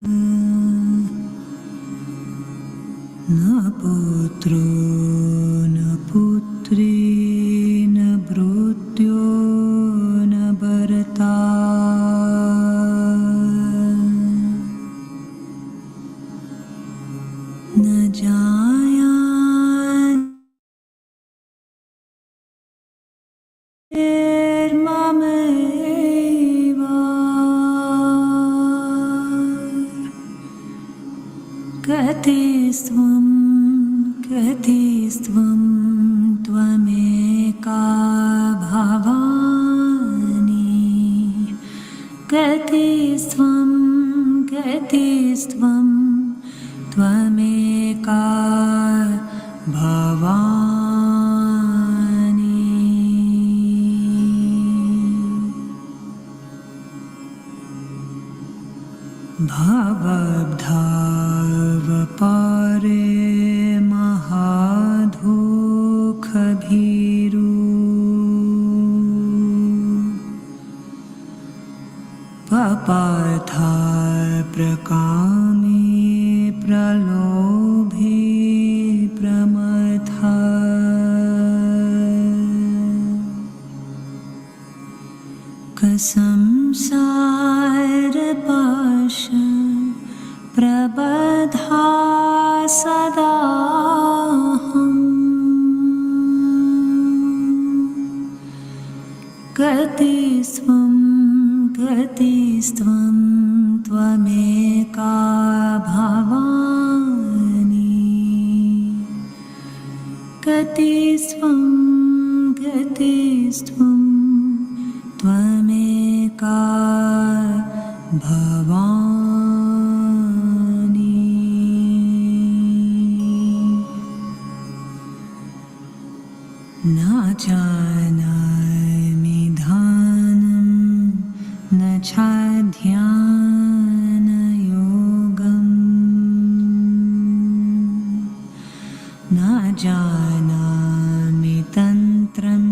न पुत्रो न पुत्री न भृत्यो न भर्ता न जाया निर्ममेव कतिस्त्वं त्वमेका भवानि कतिस्त्वं त्वमेका भवानि भवद्धावपारे महाधोखभीरु पपाथा प्रकामे प्रलोभे प्रमथा संसारपाश प्रबधा सदाहम् गतिस्त्वं त्वमेका भवानि गतिस्त्वं त्वमेका भवानि न जानामि ध्यानं न च ध्यानयोगम् न जानामि तन्त्रं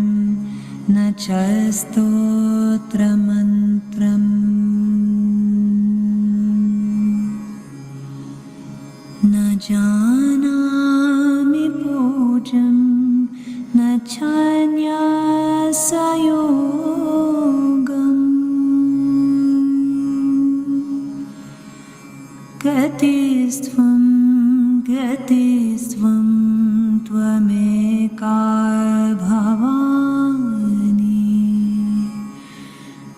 न च स्तोत्रमन्त्रम् न जानामि पूजं न च न्यासयोगम् गतिस्त्वं त्वमेका भवानि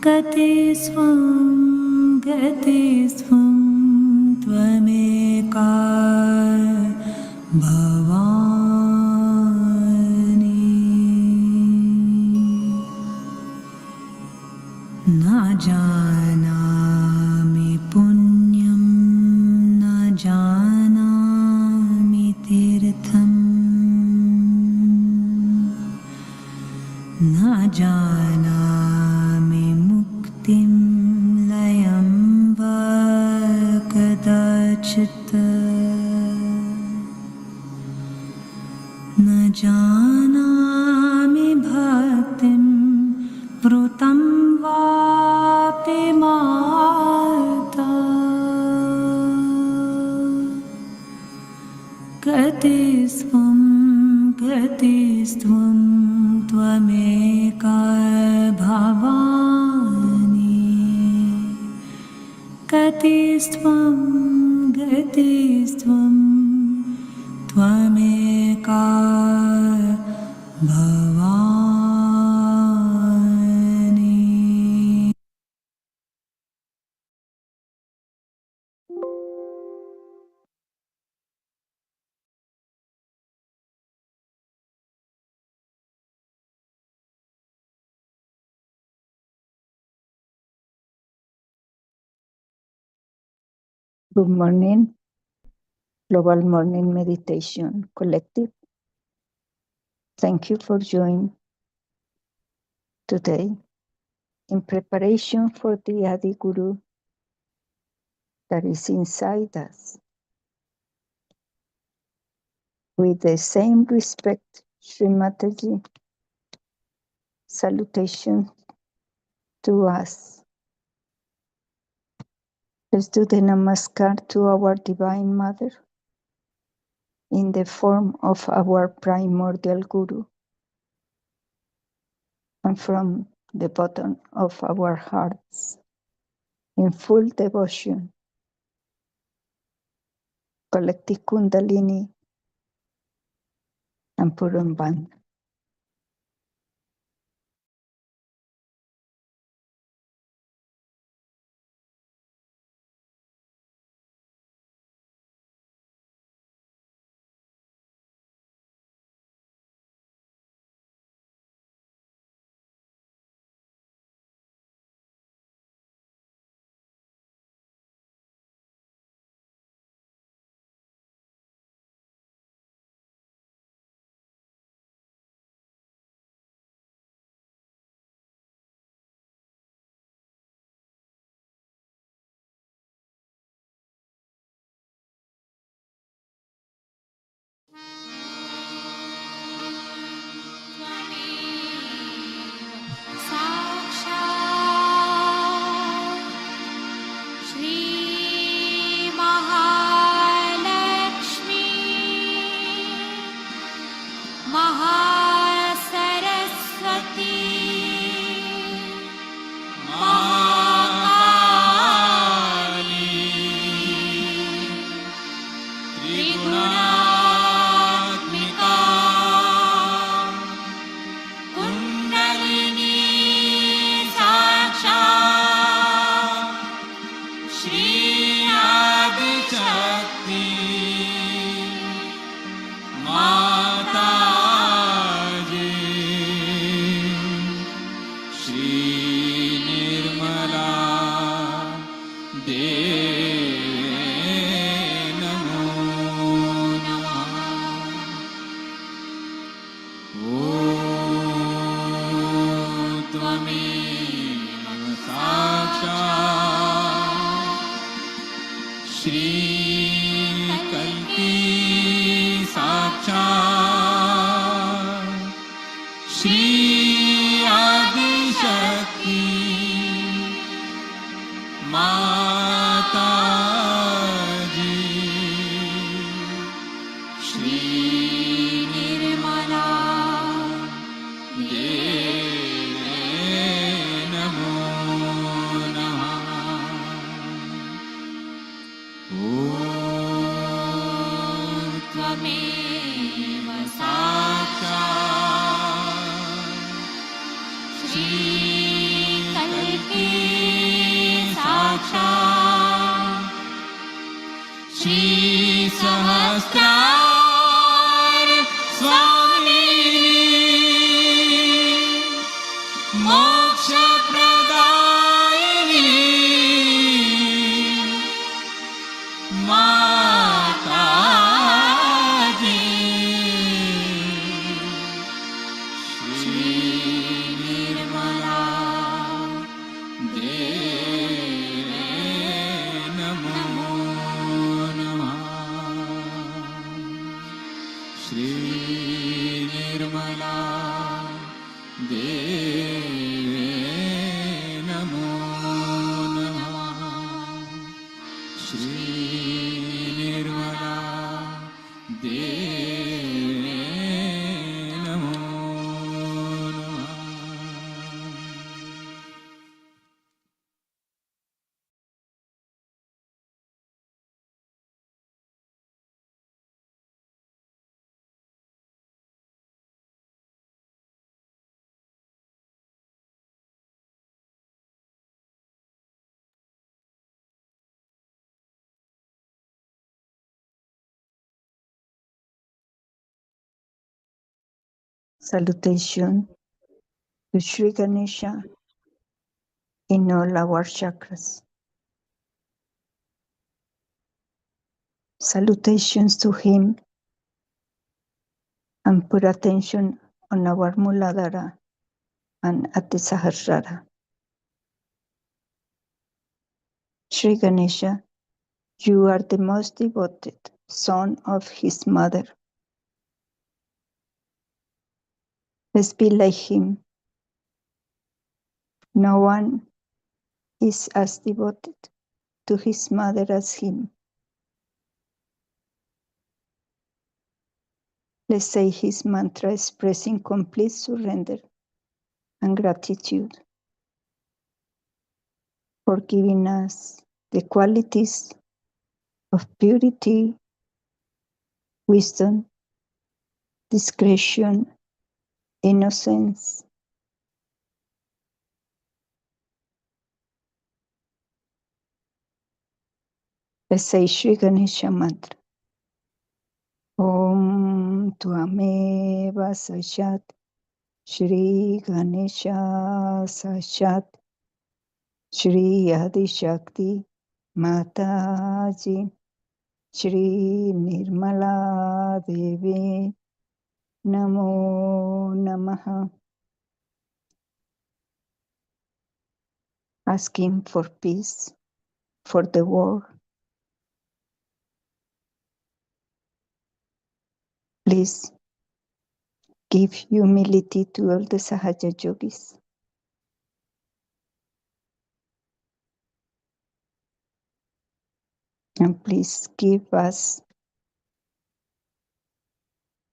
गतिस्त्वं त्वमेका भवानि न जानामि पुण्यं न जानामि तीर्थम् न जानामि मुक्तिं लयं वा कदाचित् न जानामि भक्तिं वृतं वापि माता गतिस्त्वं त्वमेका भवानि गतिस्त्वं त्वमेका भवानि Good morning, Global Morning Meditation Collective. Thank you for joining today in preparation for the Adi Guru that is inside us. With the same respect, Sri Mataji, salutation to us. Let's do the Namaskar to our Divine Mother in the form of our primordial Guru and from the bottom of our hearts in full devotion. Collective Kundalini and Puran Band. Salutation to Sri Ganesha in all our chakras. Salutations to him and put attention on our Muladhara and at the Sahasrara. Sri Ganesha, you are the most devoted son of his mother. Let's be like him. No one is as devoted to his mother as him. Let's say his mantra expressing complete surrender and gratitude for giving us the qualities of purity, wisdom, discretion, innocence. Let's say Shri Ganesha mantra. Om Tvameva Sashat Shri Ganesha Sashat Shri Adi Shakti Mataji Shri Nirmala Devi Namo Namaha. Asking for peace for the world. Please give humility to all the Sahaja yogis. And please give us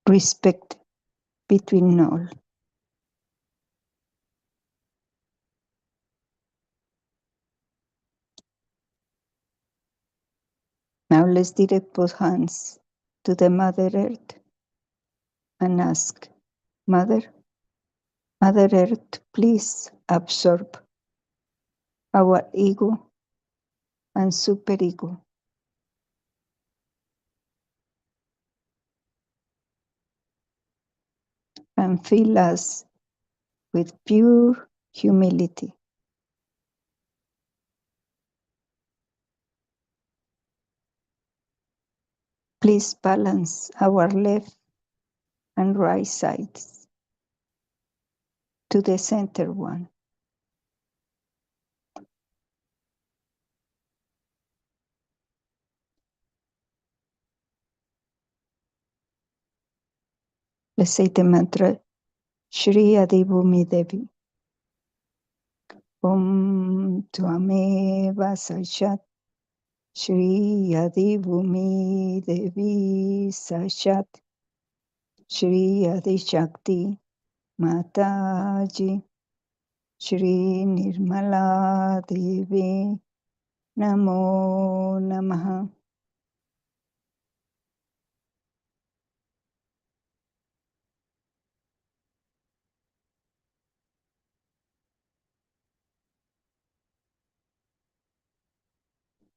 respect between all. Now let's direct both hands to the Mother Earth and ask, Mother Earth, please absorb our ego and superego. And fill us with pure humility. Please balance our left and right sides to the center one. Let's say the mantra Shri Adibhumi Devi. Om Tvameva Sashat Shri Adibhumi Devi Sashat Shri Adi Shakti Mataji Shri Nirmala Devi Namo Namaha.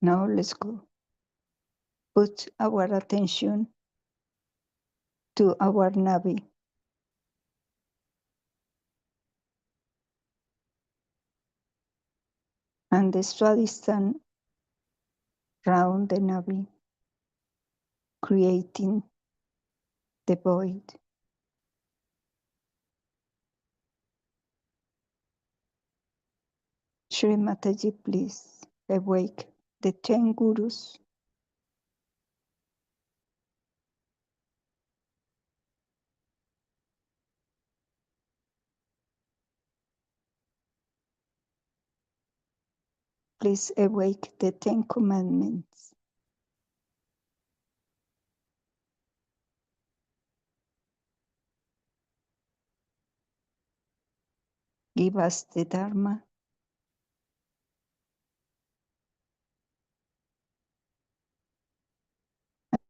Now let's go. Put our attention to our Navi. And the Swadhisthana round the Navi, creating the void. Shri Mataji, please awake the 10 gurus. Please awake the 10 commandments. Give us the Dharma.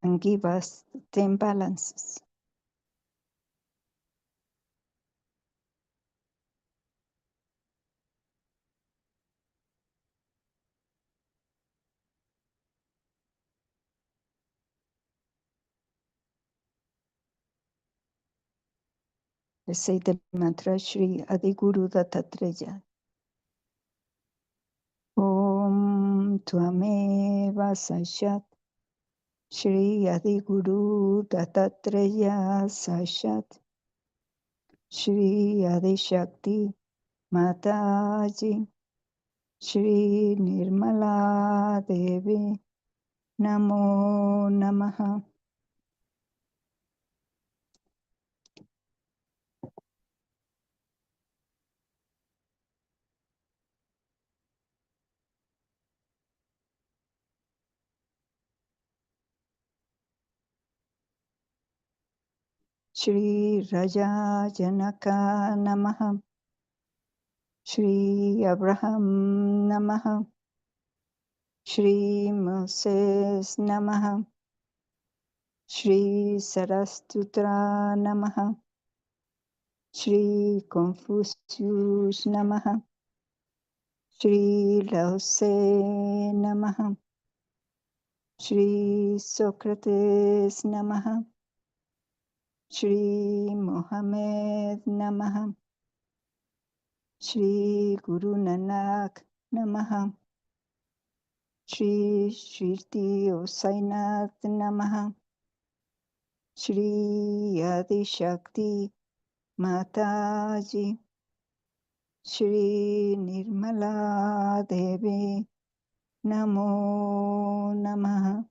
And give us the 10 balances. Let's say the mantra Shri Adiguru Dattatreya. Om Tvameva Sashat Shri Adiguru Dattatreya Sashat Shri Adi Shakti Mataji Shri Nirmala Devi Namo Namaha. Shri Raja Janaka Namaha, Shri Abraham Namaha, Shri Moses Namaha, Shri Sarastutra Namaha, Shri Confucius Namaha, Shri Lao-tse Namaha, Shri Socrates Namaha, Shri Mohammed Namaha, Shri Guru Nanak Namaha, Shri Shirdi Sainath Namaha, Shri Adi Shakti Mataji, Shri Nirmala Devi Namo Namaha.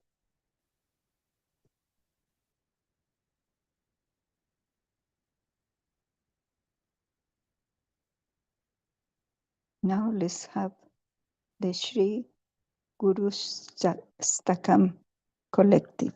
Now let's have the Shri Guru Stakam collective.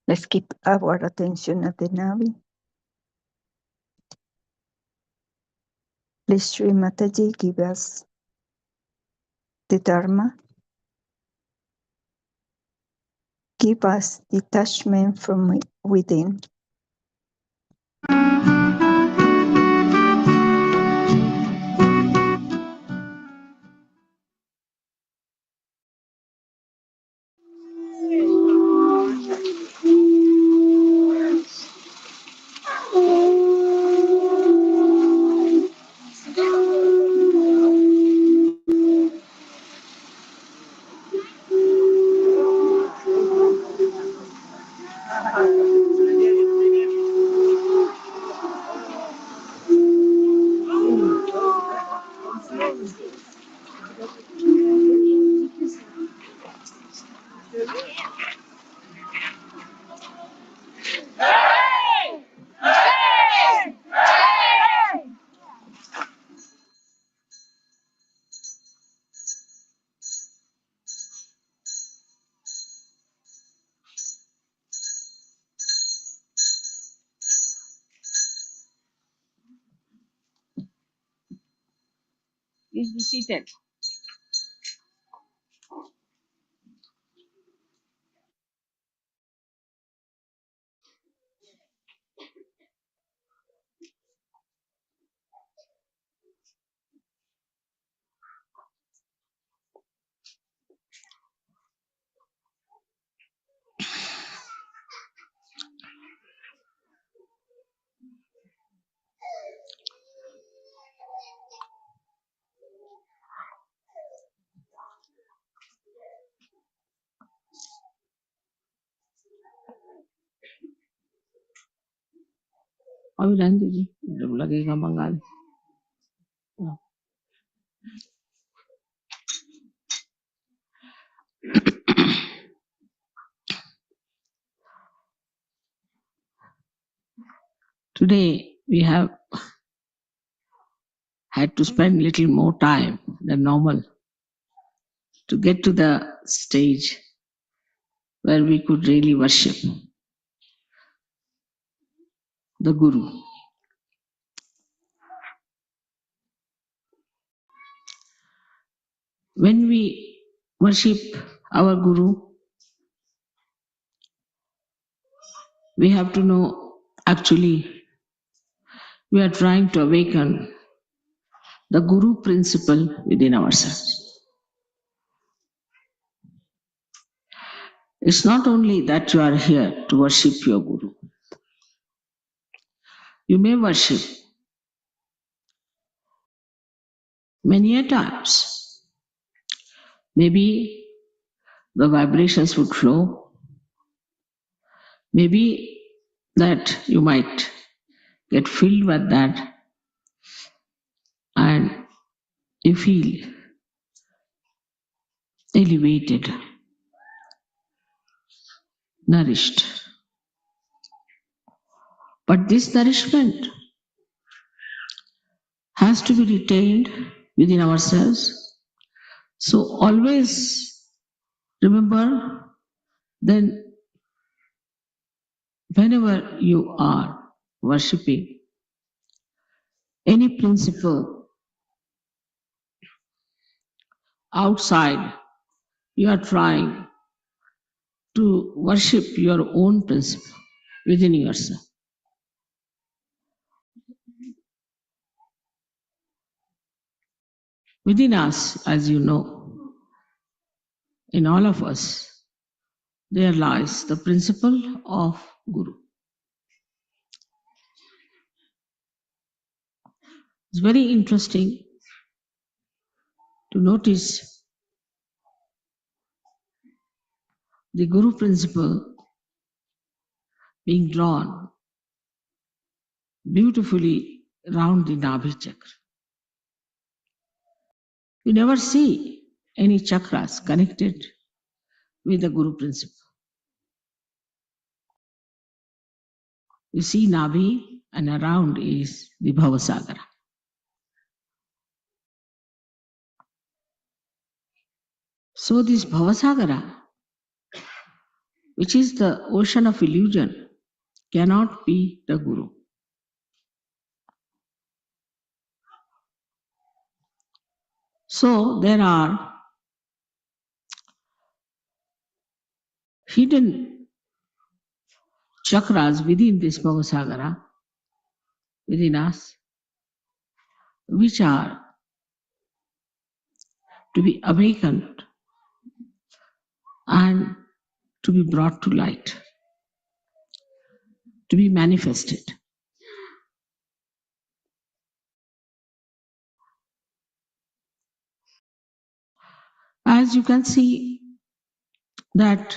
Let's keep our attention at the Navi. Please, Sri Mataji, give us the Dharma. Give us detachment from within. Please be seated. अभी रहने दीजिए, जब लगेगा मंगा ले। Today we have had to spend little more time than normal to get to the stage where we could really worship the Guru. When we worship our Guru, we have to know actually we are trying to awaken the Guru principle within ourselves. It's not only that you are here to worship your Guru. You may worship many a times. Maybe the vibrations would flow. Maybe that you might get filled with that and you feel elevated, nourished. But this nourishment has to be retained within ourselves. So always remember then whenever you are worshipping any principle outside, you are trying to worship your own principle within yourself. Within us, as you know, in all of us, there lies the principle of Guru. It's very interesting to notice the Guru principle being drawn beautifully round the Nabhi chakra. You never see any chakras connected with the Guru principle. You see Nabhi and around is the Bhavasagara. So this Bhavasagara which is the ocean of illusion, cannot be the Guru. So there are hidden chakras within this Bhavasagara, within us, which are to be awakened and to be brought to light, to be manifested. As you can see, that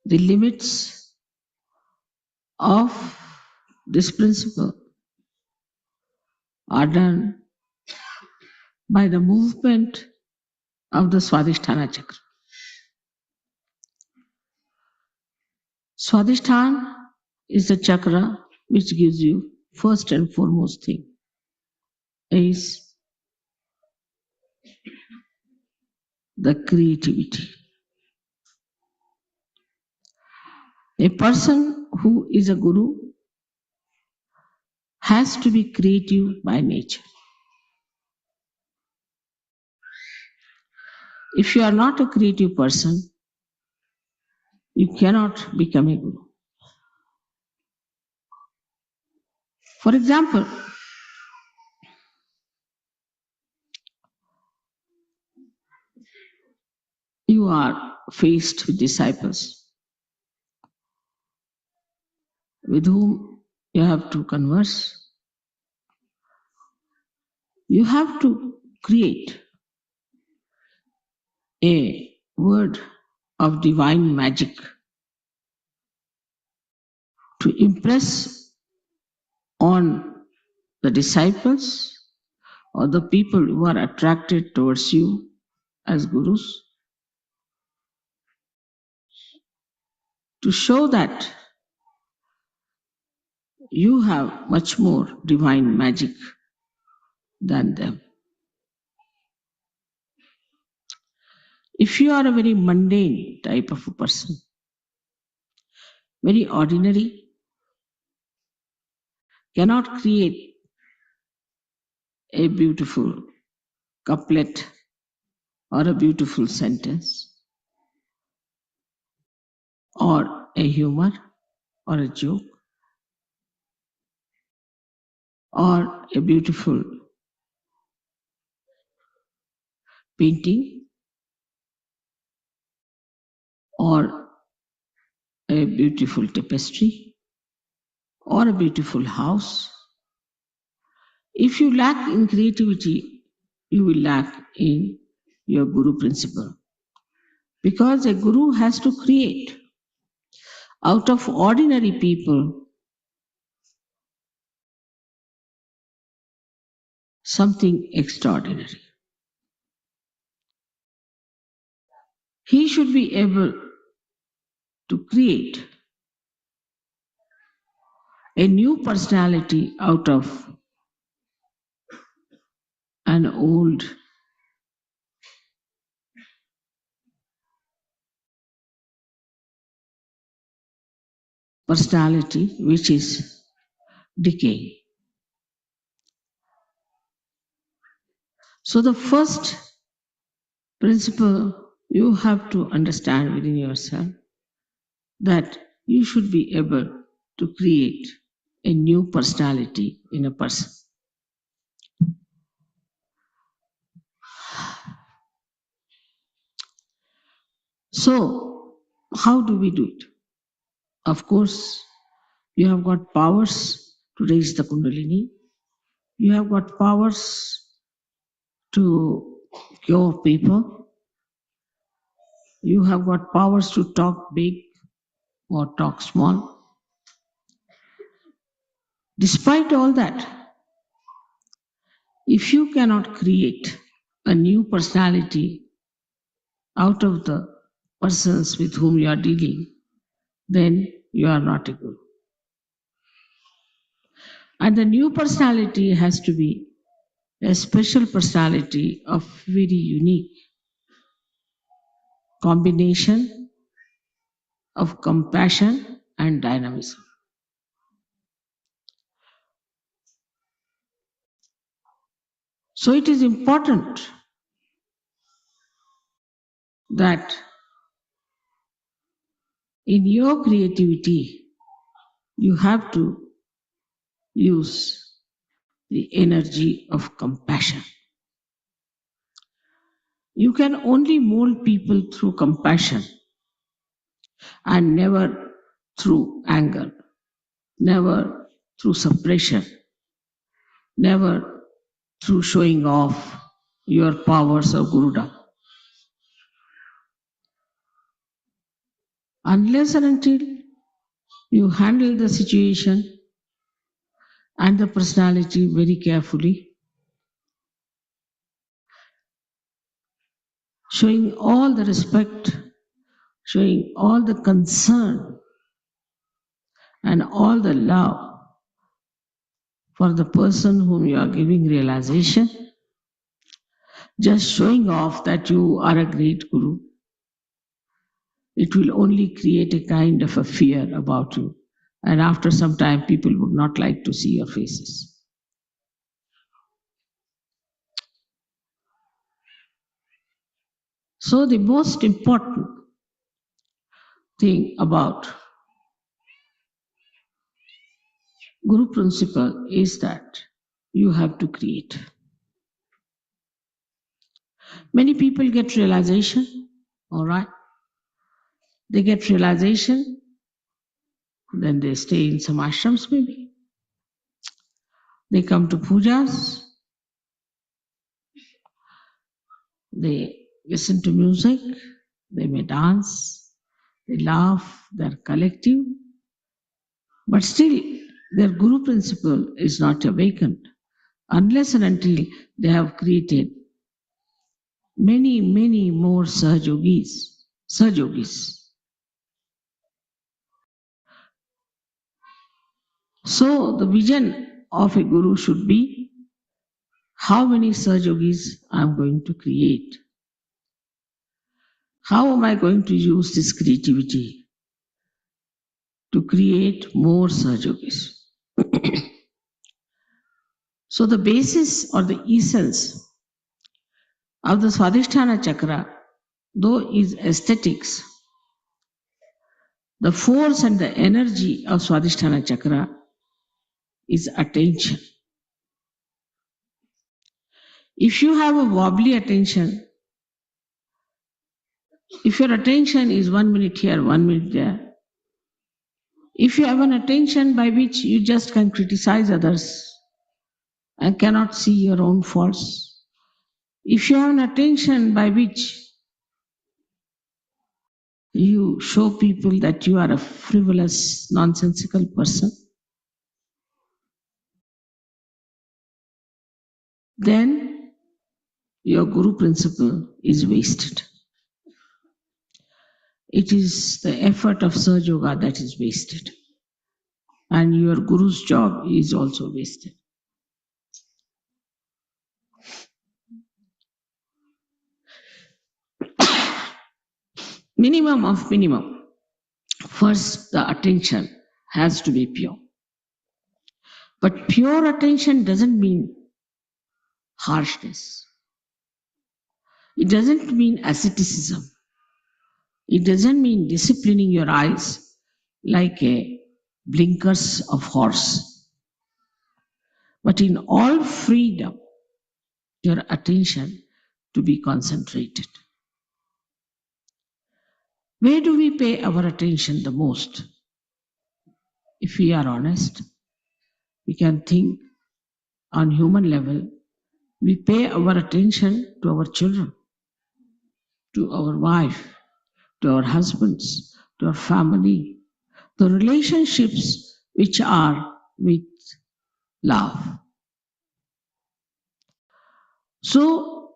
the limits of this principle are done by the movement of the Swadhisthana chakra. Swadhisthana is the chakra which gives you first and foremost thing is the creativity. A person who is a guru has to be creative by nature. If you are not a creative person, you cannot become a guru. For example, you are faced with disciples with whom you have to converse. You have to create a word of divine magic to impress on the disciples or the people who are attracted towards you as gurus, to show that you have much more divine magic than them. If you are a very mundane type of a person, very ordinary, cannot create a beautiful couplet or a beautiful sentence or a humor or a joke or a beautiful painting or a beautiful tapestry or a beautiful house. If you lack in creativity, you will lack in your guru principle. Because a guru has to create out of ordinary people something extraordinary. He should be able to create a new personality out of an old personality which is decaying. So the first principle you have to understand within yourself that you should be able to create a new personality in a person. So, how do we do it? Of course, you have got powers to raise the Kundalini. You have got powers to cure people. You have got powers to talk big or talk small. Despite all that, if you cannot create a new personality out of the persons with whom you are dealing, then you are not a guru. And the new personality has to be a special personality of very unique combination of compassion and dynamism. So it is important that in your creativity, you have to use the energy of compassion. You can only mold people through compassion and never through anger, never through suppression, never through showing off your powers of Guruda. Unless and until you handle the situation and the personality very carefully, showing all the respect, showing all the concern and all the love for the person whom you are giving realization, just showing off that you are a great guru, it will only create a kind of a fear about you. And after some time, people would not like to see your faces. So the most important thing about Guru principle is that you have to create. Many people get realization, all right? They get realization, then they stay in some ashrams maybe. They come to pujas, they listen to music, they may dance, they laugh, they're collective, but still their Guru principle is not awakened unless and until they have created many, many more Sahajogis. So the vision of a Guru should be how many Sahajogis I am going to create. How am I going to use this creativity to create more Sahajogis? So the basis or the essence of the Swadhisthana Chakra, though is aesthetics, the force and the energy of Swadhisthana Chakra is attention. If you have a wobbly attention, if your attention is 1 minute here, 1 minute there, if you have an attention by which you just can criticize others and cannot see your own faults, if you have an attention by which you show people that you are a frivolous, nonsensical person, then your Guru principle is wasted. It is the effort of Sahaja Yoga that is wasted. And your Guru's job is also wasted. Minimum of minimum. First, the attention has to be pure. But pure attention doesn't mean harshness. It doesn't mean asceticism. It doesn't mean disciplining your eyes like a blinkers of horse. But in all freedom, your attention to be concentrated. Where do we pay our attention the most? If we are honest, we can think on human level, we pay our attention to our children, to our wife, to our husbands, to our family, the relationships which are with love. So,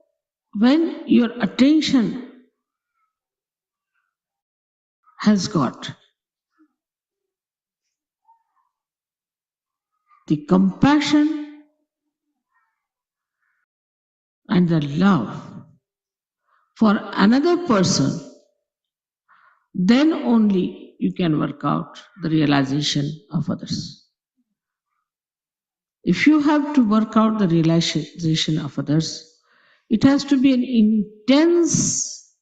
when your attention has got the compassion and the love for another person, then only you can work out the realization of others. If you have to work out the realization of others, it has to be an intense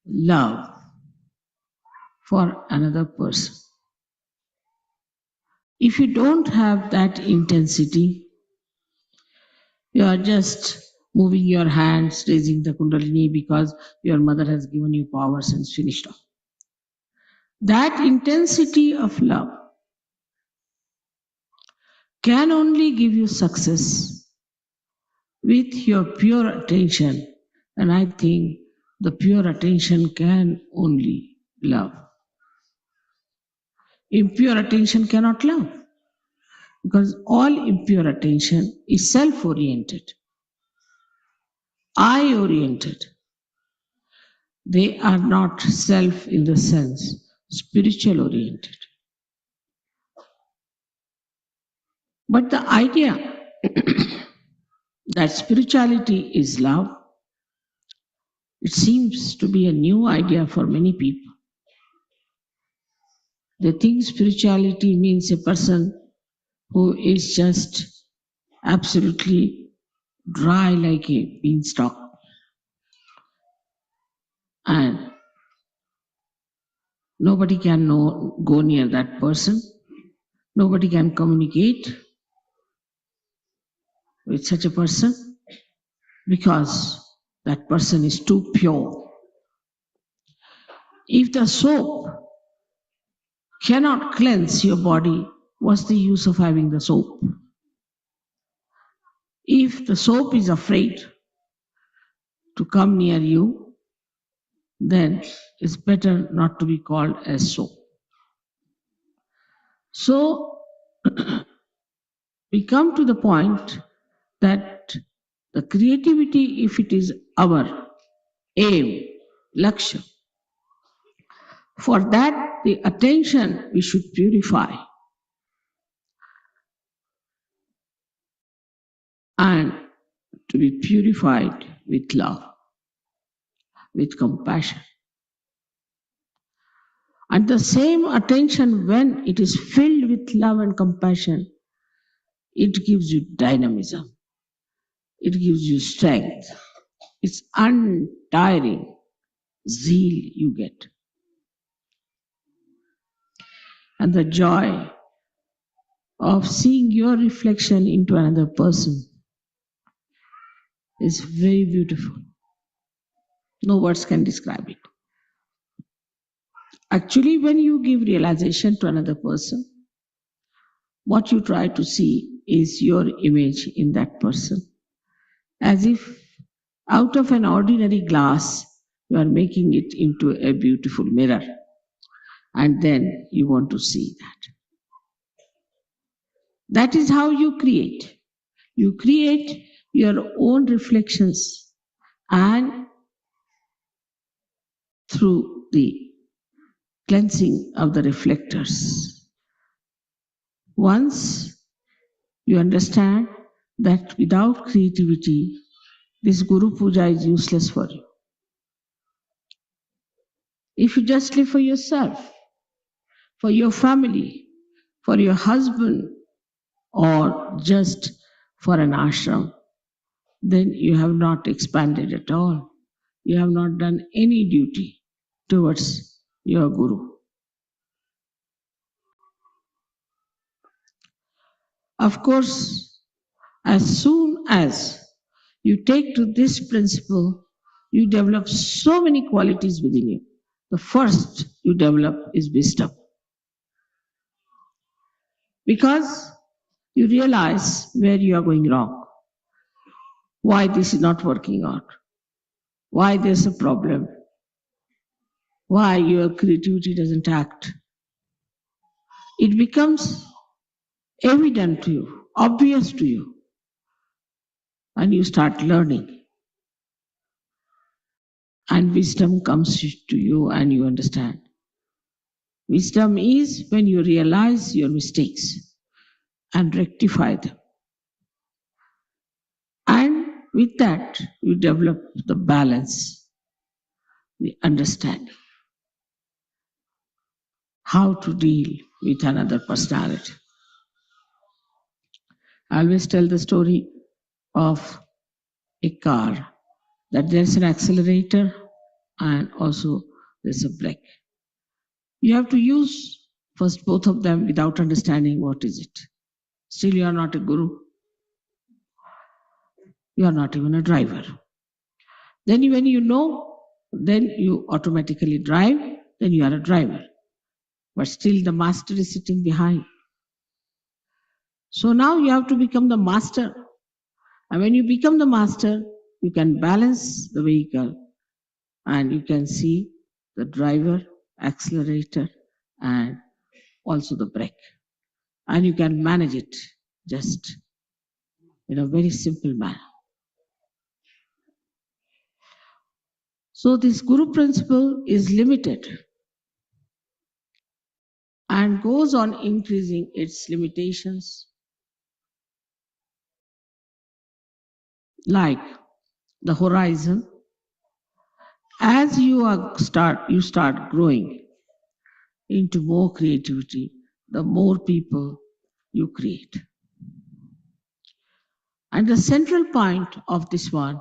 love for another person. If you don't have that intensity, you are just moving your hands, raising the Kundalini because your mother has given you powers and it's finished off. That intensity of love can only give you success with your pure attention. And I think the pure attention can only love. Impure attention cannot love because all impure attention is self oriented, I oriented. They are not self in the sense spiritual oriented. But the idea that spirituality is love, it seems to be a new idea for many people. They think spirituality means a person who is just absolutely dry like a beanstalk and nobody can go near that person. Nobody can communicate with such a person because that person is too pure. If the soap cannot cleanse your body, what's the use of having the soap? If the soap is afraid to come near you, then it's better not to be called as soap. So we come to the point that the creativity, if it is our aim, lakshya, for that the attention we should purify and to be purified with love, with compassion. And the same attention, when it is filled with love and compassion, it gives you dynamism, it gives you strength, it's untiring zeal you get. And the joy of seeing your reflection into another person is very beautiful. No words can describe it. Actually, when you give realization to another person, what you try to see is your image in that person. As if out of an ordinary glass, you are making it into a beautiful mirror. And then you want to see that. That is how you create. You create your own reflections, and through the cleansing of the reflectors, once you understand that without creativity, this Guru Puja is useless for you. If you just live for yourself, for your family, for your husband, or just for an ashram, then you have not expanded at all. You have not done any duty towards your Guru. Of course, as soon as you take to this principle, you develop so many qualities within you. The first you develop is wisdom. Because you realize where you are going wrong, why this is not working out, why there's a problem, why your creativity doesn't act. It becomes evident to you, obvious to you, and you start learning. And wisdom comes to you and you understand. Wisdom is when you realize your mistakes and rectify them. And with that, you develop the balance, the understanding. how to deal with another personality. I always tell the story of a car that there's an accelerator and also there's a brake. You have to use first both of them without understanding what is it. Still, you are not a guru. You are not even a driver. Then when you know, then you automatically drive, then you are a driver. But still the master is sitting behind. So now you have to become the master. And when you become the master, you can balance the vehicle and you can see the driver, accelerator, and also the brake. And you can manage it just in a very simple manner. So this Guru principle is limited and goes on increasing its limitations, like the horizon. As you start growing into more creativity, the more people you create. And the central point of this one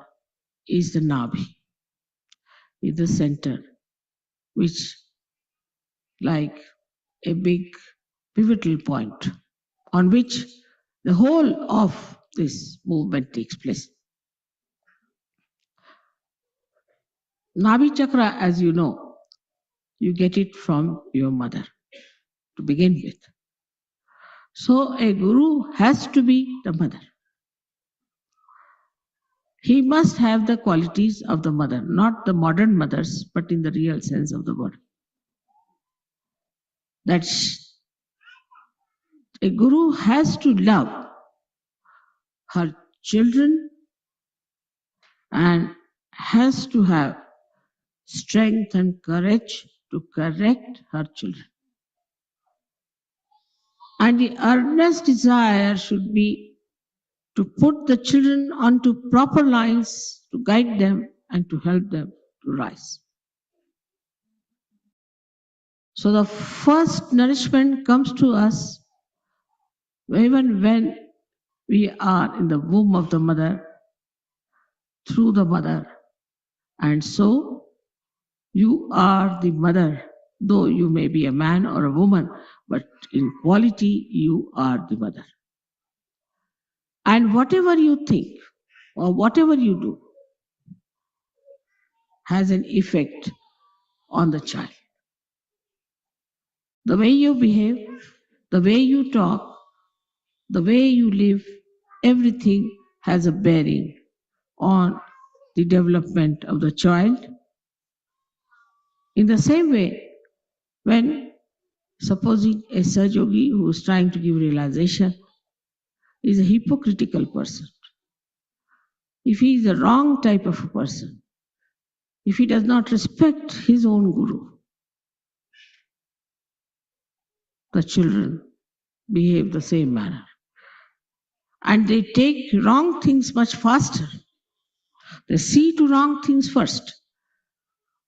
is the Nabhi, is the center, which like a big pivotal point on which the whole of this movement takes place. Nabhi chakra, as you know, you get it from your mother to begin with. So a guru has to be the mother. He must have the qualities of the mother, not the modern mothers, but in the real sense of the word. That a guru has to love her children and has to have strength and courage to correct her children. And the earnest desire should be to put the children onto proper lines, to guide them and to help them to rise. So the first nourishment comes to us even when we are in the womb of the mother, through the mother. And so you are the mother, though you may be a man or a woman, but in quality you are the mother. And whatever you think or whatever you do has an effect on the child. The way you behave, the way you talk, the way you live, everything has a bearing on the development of the child. In the same way, when supposing a Sahaja who is trying to give realization is a hypocritical person, if he is the wrong type of a person, if he does not respect his own guru, the children behave the same manner. And they take wrong things much faster. They see to wrong things first.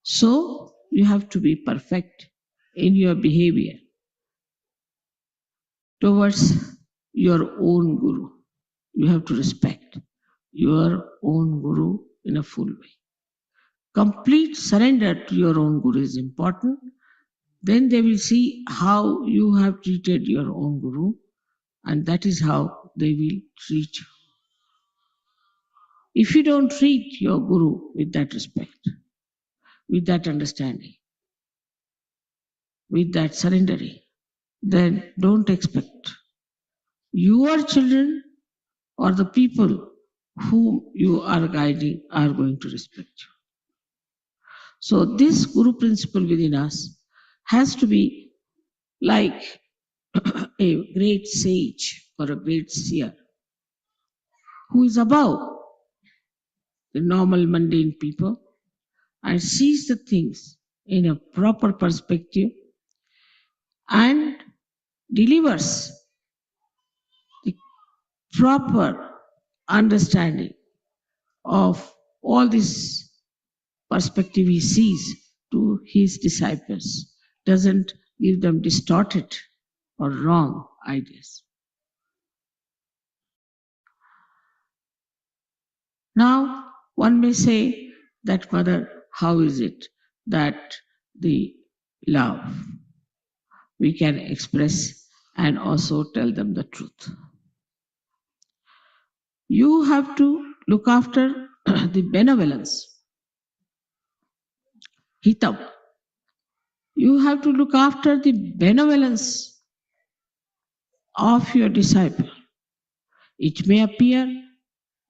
So you have to be perfect in your behavior towards your own guru. You have to respect your own guru in a full way. Complete surrender to your own guru is important. Then they will see how you have treated your own guru, and that is how they will treat you. If you don't treat your guru with that respect, with that understanding, with that surrendering, then don't expect your children or the people whom you are guiding are going to respect you. So this guru principle within us has to be like a great sage or a great seer who is above the normal mundane people and sees the things in a proper perspective and delivers the proper understanding of all this perspective he sees to his disciples. Doesn't give them distorted or wrong ideas. Now, one may say that, Mother, how is it that the love we can express and also tell them the truth? You have to look after the benevolence, hitam. You have to look after the benevolence of your disciple. It may appear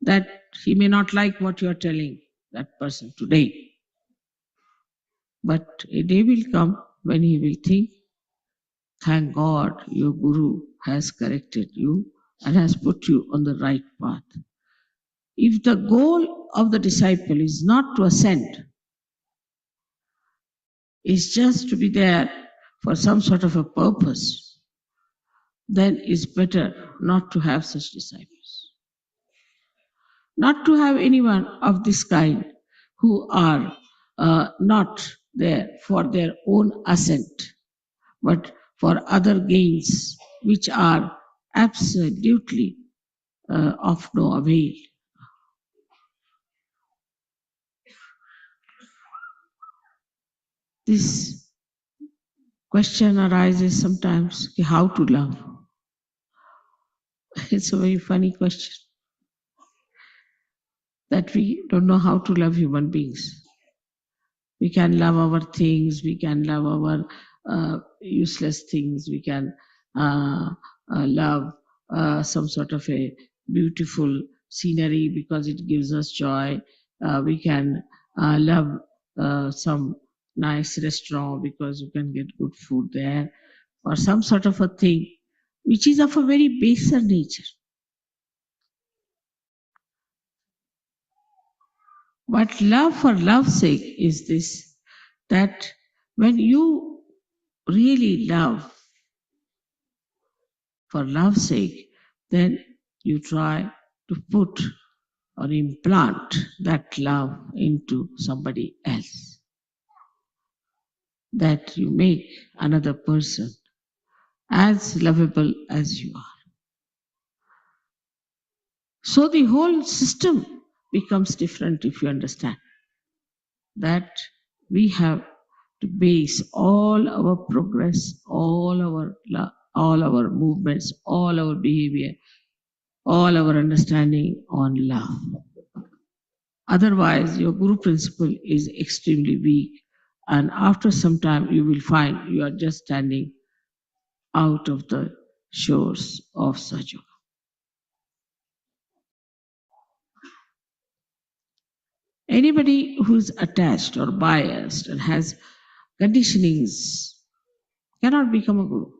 that he may not like what you are telling that person today, but a day will come when he will think, thank God your Guru has corrected you and has put you on the right path. If the goal of the disciple is not to ascend, is just to be there for some sort of a purpose, then it's better not to have such disciples. Not to have anyone of this kind who are not there for their own ascent, but for other gains which are absolutely of no avail. This question arises sometimes, how to love? It's a very funny question, that we don't know how to love human beings. We can love our things, we can love our useless things, we can love some sort of a beautiful scenery because it gives us joy. We can love some nice restaurant because you can get good food there, or some sort of a thing which is of a very baser nature. But love for love's sake is this, that when you really love for love's sake, then you try to put or implant that love into somebody else. That you make another person as lovable as you are. So the whole system becomes different if you understand that we have to base all our progress, all our movements, all our behavior, all our understanding on love. Otherwise, your Guru principle is extremely weak, and after some time, you will find you are just standing out of the shores of Sahaja. Anybody who's attached or biased and has conditionings cannot become a Guru.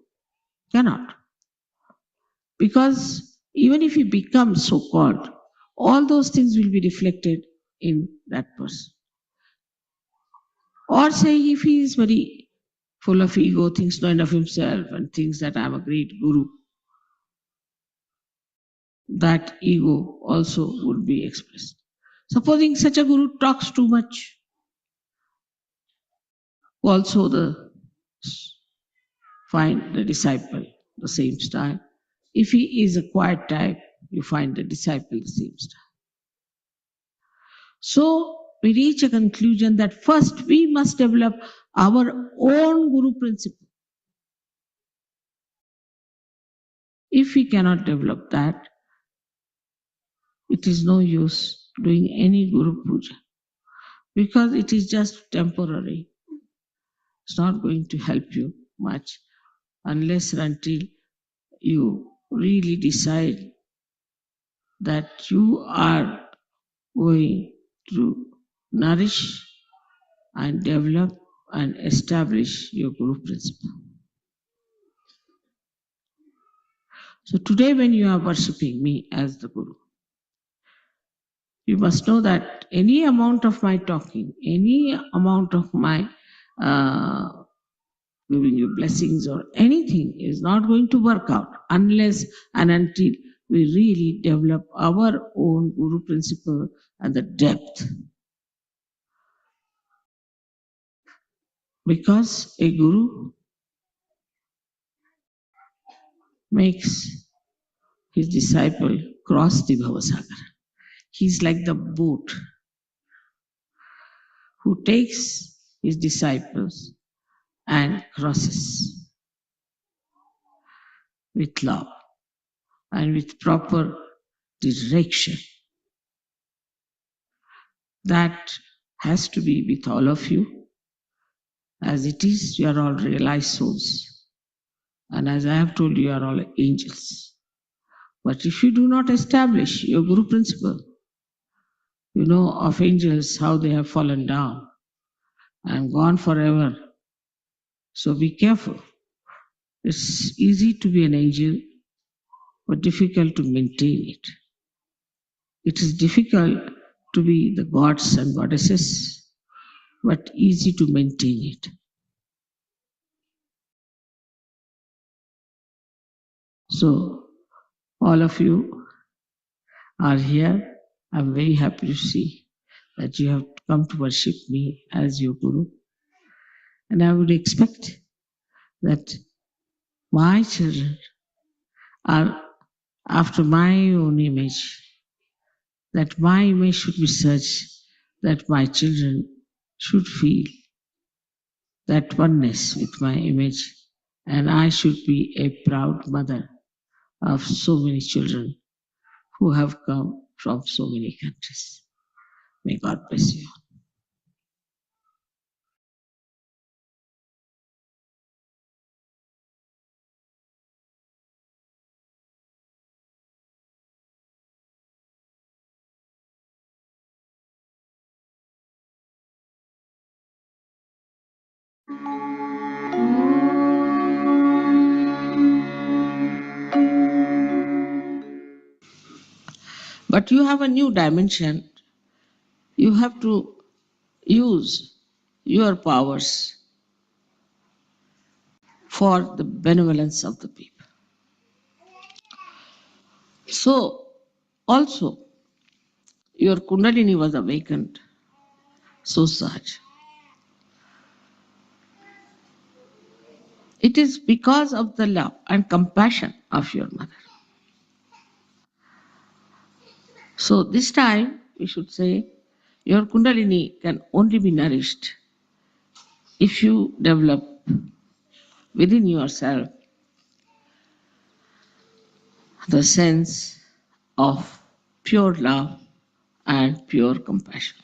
Cannot. Because even if he becomes so called, all those things will be reflected in that person. Or say if he is very full of ego, thinks not of himself and thinks that I am a great Guru, that ego also would be expressed. Supposing such a Guru talks too much, also find the disciple the same style. If he is a quiet type, you find the disciple the same style. So we reach a conclusion that first we must develop our own Guru principle. If we cannot develop that, it is no use doing any Guru Puja, because it is just temporary. It's not going to help you much unless and until you really decide that you are going to nourish and develop and establish your Guru principle. So today when you are worshipping me as the Guru, you must know that any amount of my talking, any amount of my giving you blessings or anything is not going to work out unless and until we really develop our own Guru principle and the depth. Because a Guru makes his disciple cross the Bhavasagar. He's like the boat who takes his disciples and crosses with love and with proper direction. That has to be with all of you. As it is, you are all realized souls. And as I have told you, you are all angels. But if you do not establish your Guru principle, you know of angels how they have fallen down and gone forever. So be careful. It's easy to be an angel, but difficult to maintain it. It is difficult to be the gods and goddesses, but easy to maintain it. So, all of you are here. I'm very happy to see that you have come to worship me as your Guru. And I would expect that my children are after my own image, that my image should be such that my children should feel that oneness with my image, and I should be a proud mother of so many children who have come from so many countries. May God bless you. But you have a new dimension. You have to use your powers for the benevolence of the people. So, also, your Kundalini was awakened so such. It is because of the love and compassion of your mother. So, this time we should say your Kundalini can only be nourished if you develop within yourself the sense of pure love and pure compassion.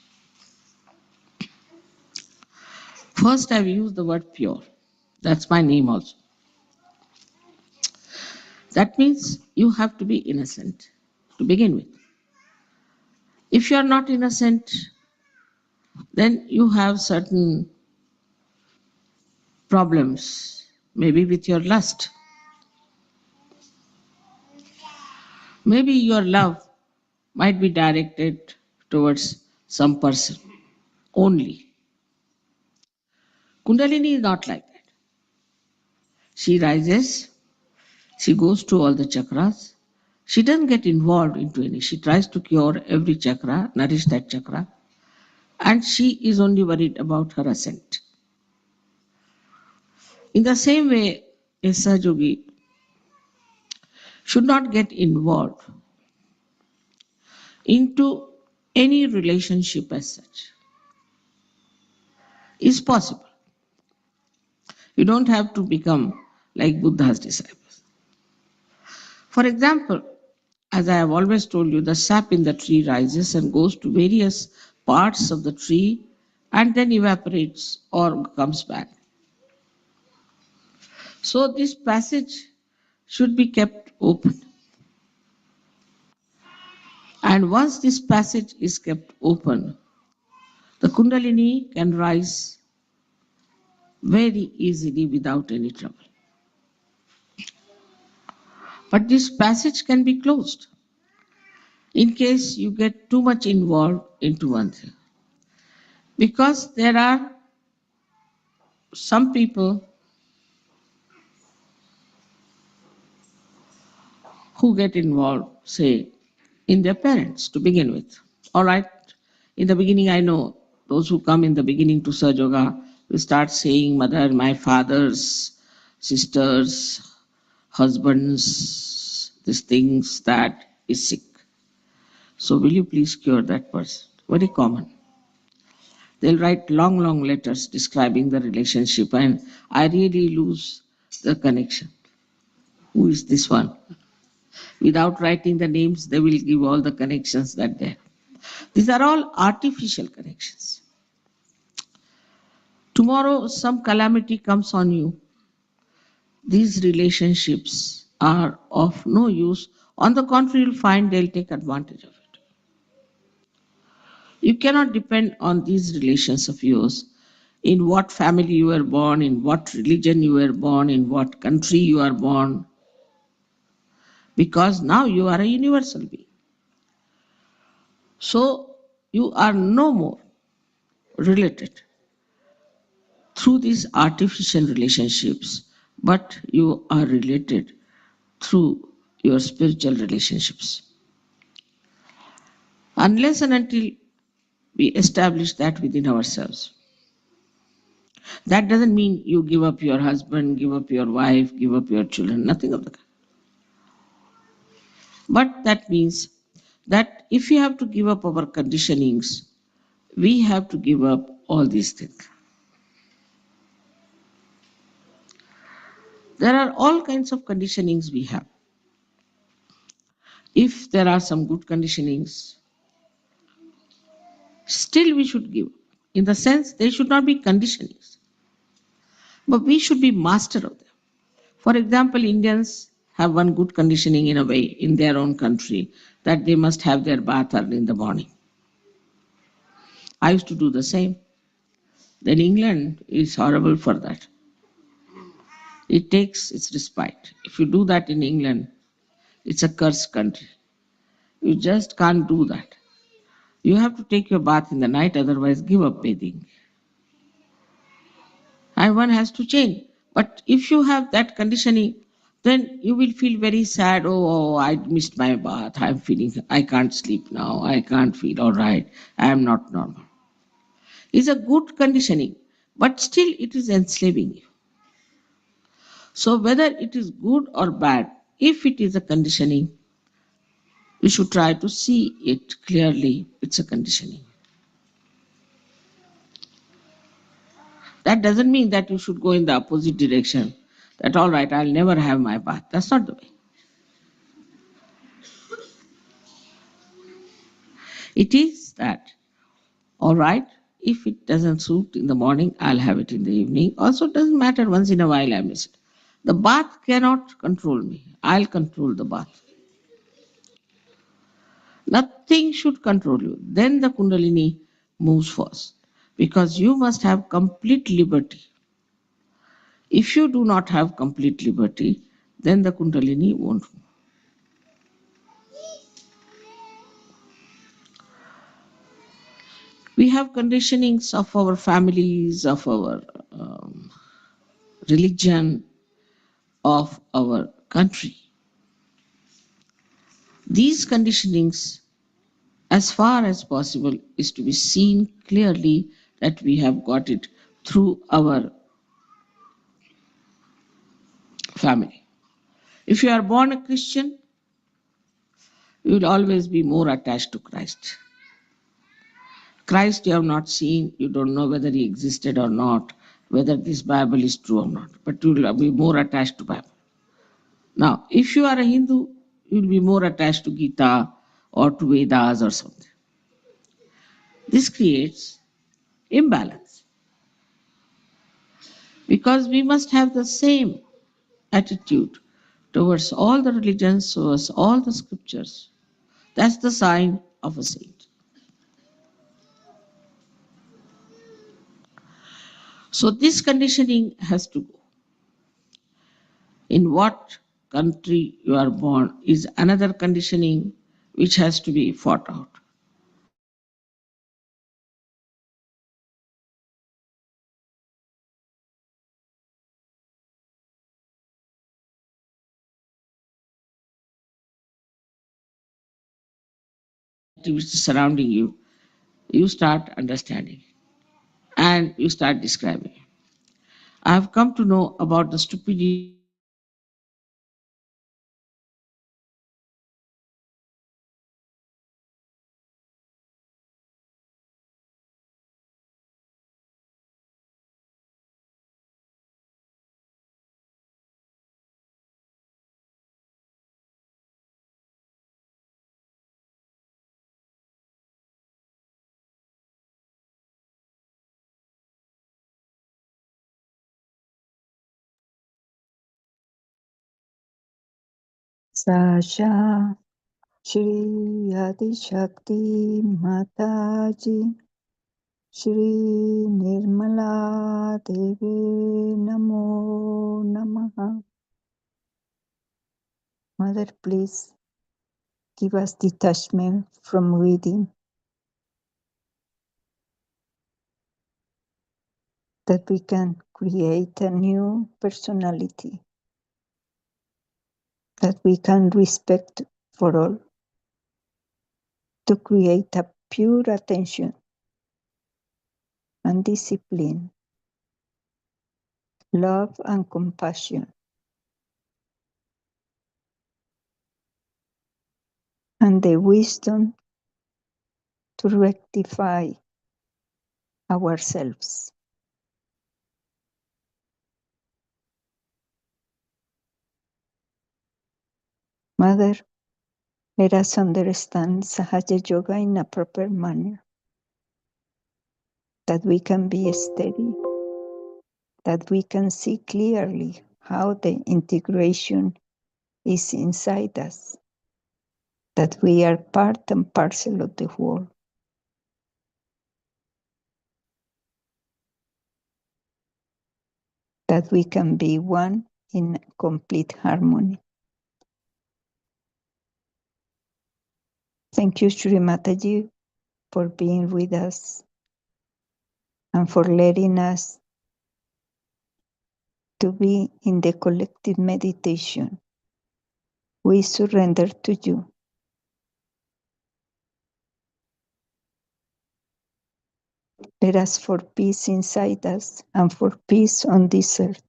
First, I've used the word pure. That's my name also. That means you have to be innocent to begin with. If you are not innocent, then you have certain problems, maybe with your lust. Maybe your love might be directed towards some person only. Kundalini is not like that. She rises, she goes to all the chakras. She doesn't get involved into any. She tries to cure every chakra, nourish that chakra, and she is only worried about her ascent. In the same way, a Sahajogi should not get involved into any relationship as such. It's possible. You don't have to become like Buddha's disciples. For example, as I have always told you, the sap in the tree rises and goes to various parts of the tree and then evaporates or comes back. So this passage should be kept open. And once this passage is kept open, the Kundalini can rise very easily without any trouble. But this passage can be closed in case you get too much involved into one thing. Because there are some people who get involved, say, in their parents to begin with. All right, in the beginning, I know those who come in the beginning to Sahaja Yoga will start saying, Mother, my father's sisters, husband's these things that is sick. So will you please cure that person? Very common. They'll write long, long letters describing the relationship, and I really lose the connection. Who is this one? Without writing the names, they will give all the connections that they have. These are all artificial connections. Tomorrow, some calamity comes on you. These relationships are of no use. On the contrary, you'll find they'll take advantage of it. You cannot depend on these relations of yours, in what family you were born, in what religion you were born, in what country you are born, because now you are a universal being. So you are no more related through these artificial relationships, but you are related through your spiritual relationships. Unless and until we establish that within ourselves. That doesn't mean you give up your husband, give up your wife, give up your children, nothing of the kind. But that means that if we have to give up our conditionings, we have to give up all these things. There are all kinds of conditionings we have. If there are some good conditionings, still we should give. In the sense, they should not be conditionings, but we should be master of them. For example, Indians have one good conditioning in a way in their own country that they must have their bath early in the morning. I used to do the same. Then England is horrible for that. It takes its respite. If you do that in England, it's a cursed country. You just can't do that. You have to take your bath in the night, otherwise, give up bathing. And one has to change. But if you have that conditioning, then you will feel very sad. Oh, I missed my bath. I'm feeling, I can't sleep now. I can't feel all right. I am not normal. It's a good conditioning, but still it is enslaving you. So whether it is good or bad, if it is a conditioning, we should try to see it clearly. It's a conditioning. That doesn't mean that you should go in the opposite direction. That all right, I'll never have my bath. That's not the way. It is that, all right, if it doesn't suit in the morning, I'll have it in the evening. Also, it doesn't matter, once in a while I miss it. The bath cannot control me. I'll control the bath. Nothing should control you. Then the Kundalini moves first because you must have complete liberty. If you do not have complete liberty, then the Kundalini won't move. We have conditionings of our families, of our religion, of our country. These conditionings, as far as possible, is to be seen clearly that we have got it through our family. If you are born a Christian, you will always be more attached to Christ. Christ you have not seen, you don't know whether he existed or not, whether this Bible is true or not, but you will be more attached to Bible. Now, if you are a Hindu, you will be more attached to Gita or to Vedas or something. This creates imbalance because we must have the same attitude towards all the religions, towards all the scriptures. That's the sign of a saint. So this conditioning has to go. In what country you are born is another conditioning which has to be fought out. Activities surrounding you, you start understanding and you start describing. I have come to know about the stupidity Sahaja Shri Adi Shakti Mataji Shri Nirmala Devi Namo Namaha. Mother, please give us detachment from reading, that we can create a new personality, that we can respect for all, to create a pure attention and discipline, love and compassion, and the wisdom to rectify ourselves. Mother, let us understand Sahaja Yoga in a proper manner, that we can be steady, that we can see clearly how the integration is inside us, that we are part and parcel of the whole, that we can be one in complete harmony. Thank you, Shri Mataji, for being with us and for letting us to be in the collective meditation. We surrender to you. Let us for peace inside us and for peace on this earth.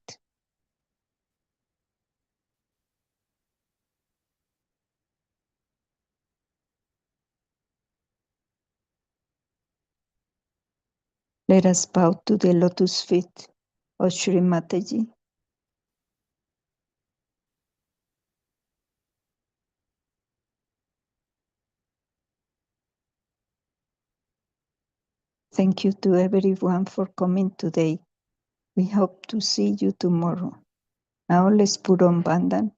Let us bow to the lotus feet of Shri Mataji. Thank you to everyone for coming today. We hope to see you tomorrow. Now let's put on Bandhan